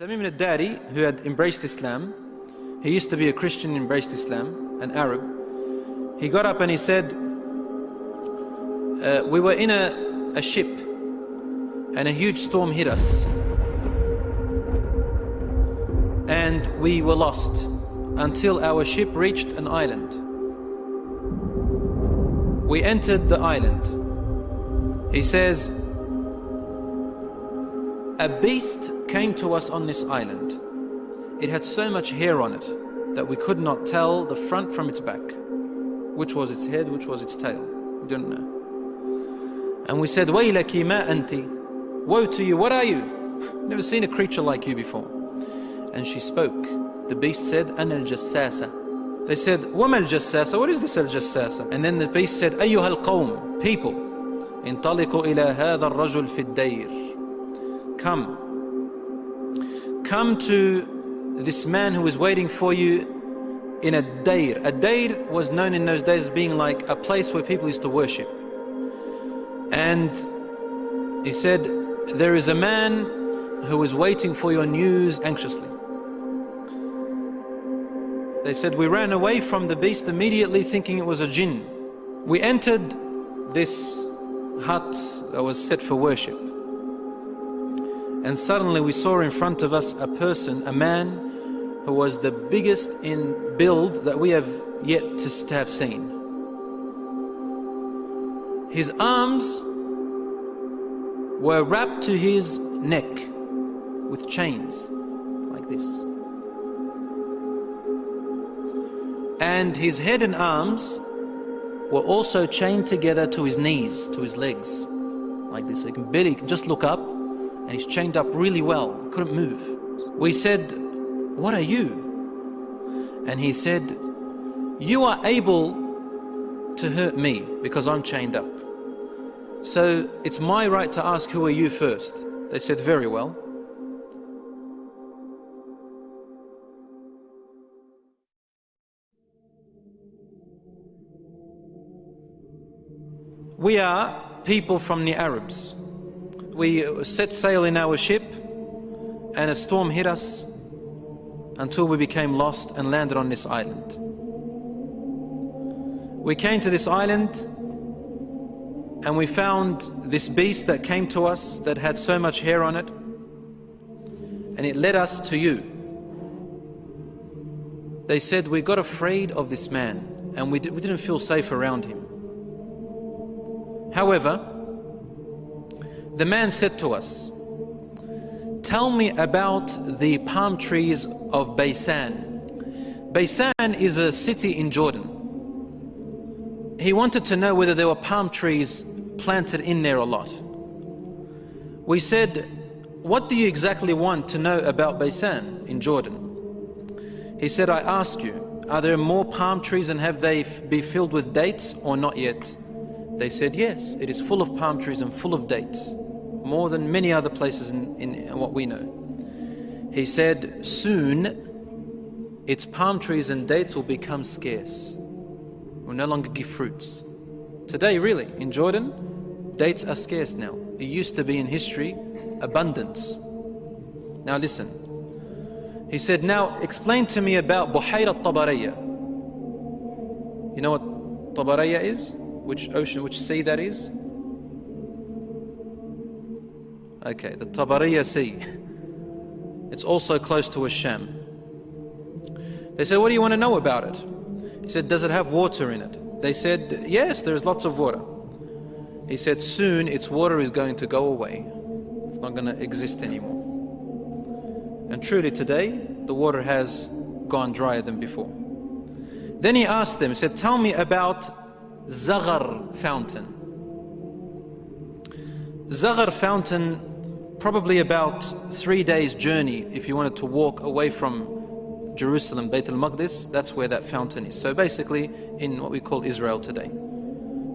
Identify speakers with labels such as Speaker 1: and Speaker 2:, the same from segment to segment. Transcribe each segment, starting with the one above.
Speaker 1: Tamim al-Dari, who had embraced Islam, he used to be a Christian, embraced Islam, an Arab. He got up and he said, we were in a ship and a huge storm hit us and we were lost until our ship reached an island. We entered the island. He says, a beast came to us on this island. It had so much hair on it that we could not tell the front from its back. Which was its head, which was its tail. We don't know. And we said, Waylaki ma anti. Woe to you, what are you? Never seen a creature like you before. And she spoke. The beast said, Ana al-jassasa. They said, Wama al-jassasa? What is this al-jassasa? And then the beast said, Ayyuha al-qawm, people. Intaliqu ila hadha al-rajul fi ad-dayr. Come to this man who is waiting for you in a dayr. A dayr was known in those days as being like a place where people used to worship. And he said, there is a man who is waiting for your news anxiously. They said, we ran away from the beast immediately thinking it was a jinn. We entered this hut that was set for worship. And suddenly we saw in front of us a person, a man who was the biggest in build that we have yet to have seen. His arms were wrapped to his neck with chains like this. And his head and arms were also chained together to his knees, to his legs, like this. So you can just look up, and he's chained up really well, couldn't move. We said, what are you? And he said, you are able to hurt me because I'm chained up. So it's my right to ask, who are you first? They said, very well. We are people from the Arabs. We set sail in our ship and a storm hit us until we became lost and landed on this island. We came to this island and we found this beast that came to us that had so much hair on it, and it led us to you. They said, we got afraid of this man and we didn't feel safe around him. However, the man said to us, tell me about the palm trees of Baysan. Baysan is a city in Jordan. He wanted to know whether there were palm trees planted in there a lot. We said, what do you exactly want to know about Baysan in Jordan? He said, I ask you, are there more palm trees and have they be filled with dates or not yet? They said, yes, it is full of palm trees and full of dates, more than many other places in what we know. He said, soon its palm trees and dates will become scarce, will no longer give fruits. Today, really, in Jordan, dates are scarce now. It used to be in history abundance. Now listen. He said, now explain to me about Buhayra Tabaraya. You know what Tabaraya is? Which ocean, which sea that is? Okay, the Tabaraya Sea. It's also close to Sham. They said, what do you want to know about it? He said, does it have water in it? They said, yes, there's lots of water. He said, soon its water is going to go away. It's not going to exist anymore. And truly today, the water has gone drier than before. Then he asked them, he said, tell me about Zaghar fountain. Zaghar fountain, probably about 3 days journey if you wanted to walk away from Jerusalem, Bayt al-Maqdis, that's where that fountain is. So basically in what we call Israel today.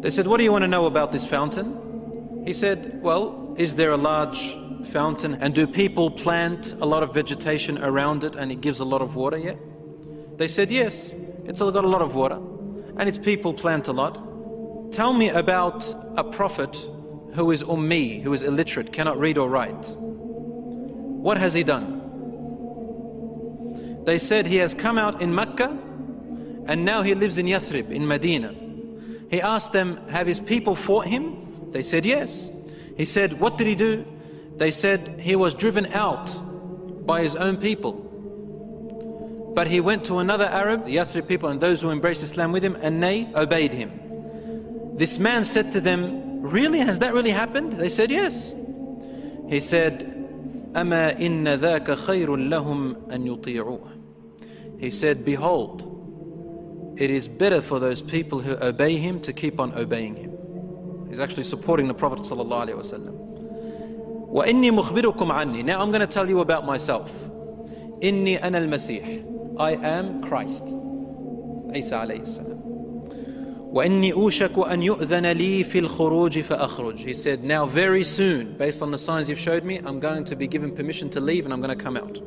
Speaker 1: They said, what do you want to know about this fountain? He said, well, is there a large fountain and do people plant a lot of vegetation around it and it gives a lot of water yet? They said, yes, it's got a lot of water and its people plant a lot. Tell me about a prophet who is ummi, who is illiterate, cannot read or write. What has he done? They said he has come out in Mecca and now he lives in Yathrib, in Medina. He asked them, have his people fought him? They said yes. He said, what did he do? They said he was driven out by his own people. But he went to another Arab, the Yathrib people and those who embraced Islam with him, and they obeyed him. This man said to them, really? Has that really happened? They said yes. He said, أَمَا إِنَّ ذَاكَ خَيْرٌ لَهُمْ أَن يُطِيعُوهُ. He said, behold, it is better for those people who obey him to keep on obeying him. He's actually supporting the Prophet ﷺ. وَإِنِّي مُخْبِرُكُمْ عَنِّي. Now I'm going to tell you about myself. إِنِّي أَنَا الْمَسِيحِ. I am Christ. Isa alayhi salam. وَإِنِّي أُوشَكُ أَن يُؤْذَنَ لِي فِي الْخُرُوجِ فَأَخْرُجْ. He said, now very soon, based on the signs you've showed me, I'm going to be given permission to leave and I'm going to come out.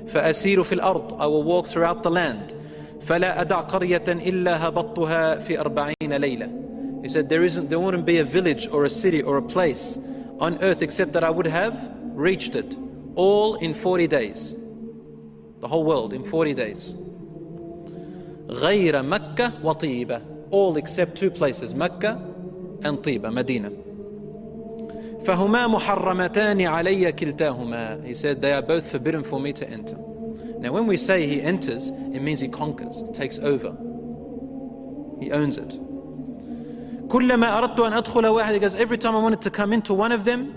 Speaker 1: فَأَسِيرُ فِي الْأَرْضِ. I will walk throughout the land. فَلَا أَدَعْ قَرْيَةً إِلَّا هَبَطْتُهَا فِي 40 لَيْلَةً. He said, there wouldn't be a village or a city or a place on earth except that I would have reached it, all in 40 days. The whole world in 40 days. غَيْرَ مَكَّةَ وَطِيبَةَ. All except two places, Mecca and Tiba, Medina. فَهُمَا مُحَرَّمَتَانِ عَلَيَّ كِلْتَاهُمَا. He said, they are both forbidden for me to enter. Now when we say he enters, it means he conquers, takes over. He owns it. كُلَّمَا أَرَدْتُ أَنْ أَدْخُلَ وَاحِدٍ. He goes, every time I wanted to come into one of them,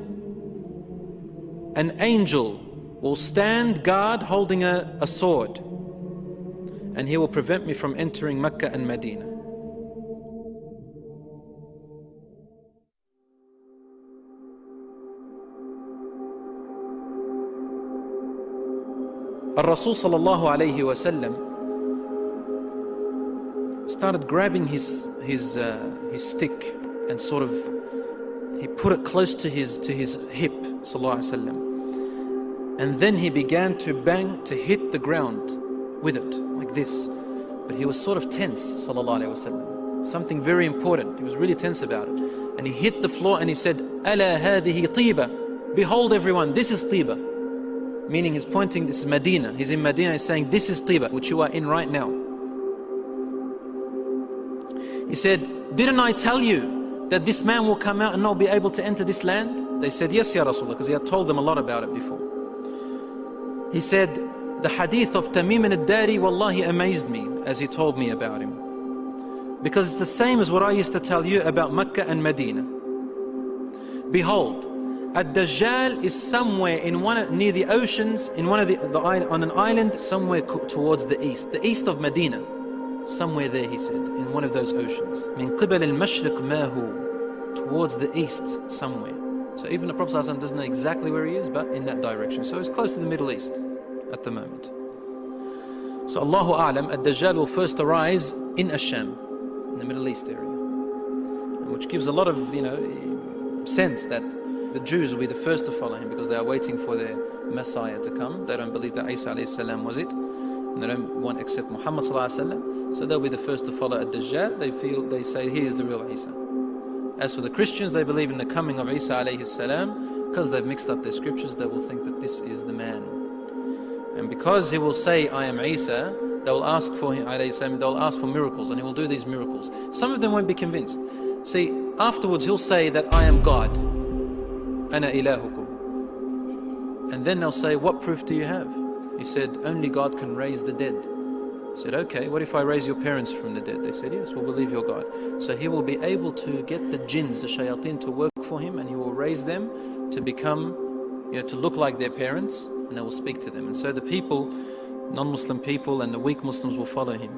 Speaker 1: an angel will stand guard holding a sword, and he will prevent me from entering Mecca and Medina. Rasul sallallahu alayhi wasallam started grabbing his stick and sort of, he put it close to his hip, sallallahu alayhi wasallam, and then he began to bang, to hit the ground with it like this. But he was sort of tense, sallallahu alayhi wasallam. Something very important. He was really tense about it, and he hit the floor and he said, "Ala hadhihi tiba." Behold, everyone, this is Tiba. Meaning he's pointing, this is Medina. He's in Medina, he's saying, this is Tiba, which you are in right now. He said, didn't I tell you that this man will come out and not be able to enter this land? They said, yes, Ya Rasulullah, because he had told them a lot about it before. He said, the hadith of Tamim al-Dari, wallahi, amazed me as he told me about him. Because it's the same as what I used to tell you about Mecca and Medina. Behold, dajjal is somewhere in near the oceans, in one of on an island somewhere towards the east of Medina, somewhere there, he said, in one of those oceans. Min qibal al-mashriq ma hu, towards the east somewhere. So even the Prophet ﷺ doesn't know exactly where he is, but in that direction. So he's close to the Middle East at the moment. So Allahu A'lam, ad-dajjal will first arise in Asham, in the Middle East area, which gives a lot of sense that the Jews will be the first to follow him because they are waiting for their Messiah to come. They don't believe that Isa alayhi salam was it, and they don't want to accept Muhammad sallallahu alayhi wa sallam. So they'll be the first to follow ad-Dajjal. They say he is the real Isa. As for the Christians, they believe in the coming of Isa alayhi salam. Because they've mixed up their scriptures, they will think that this is the man. And because he will say, I am Isa, they will ask for him alayhi salam, they will ask for miracles, and he will do these miracles. Some of them won't be convinced. See, afterwards he'll say that I am God. Ana ilahukum. And then they'll say, what proof do you have? He said, only God can raise the dead. He said, okay, what if I raise your parents from the dead? They said, yes, we'll believe your God. So he will be able to get the jinns, the shayateen, to work for him, and he will raise them to become, to look like their parents, and they will speak to them. And so the people, non-Muslim people and the weak Muslims will follow him.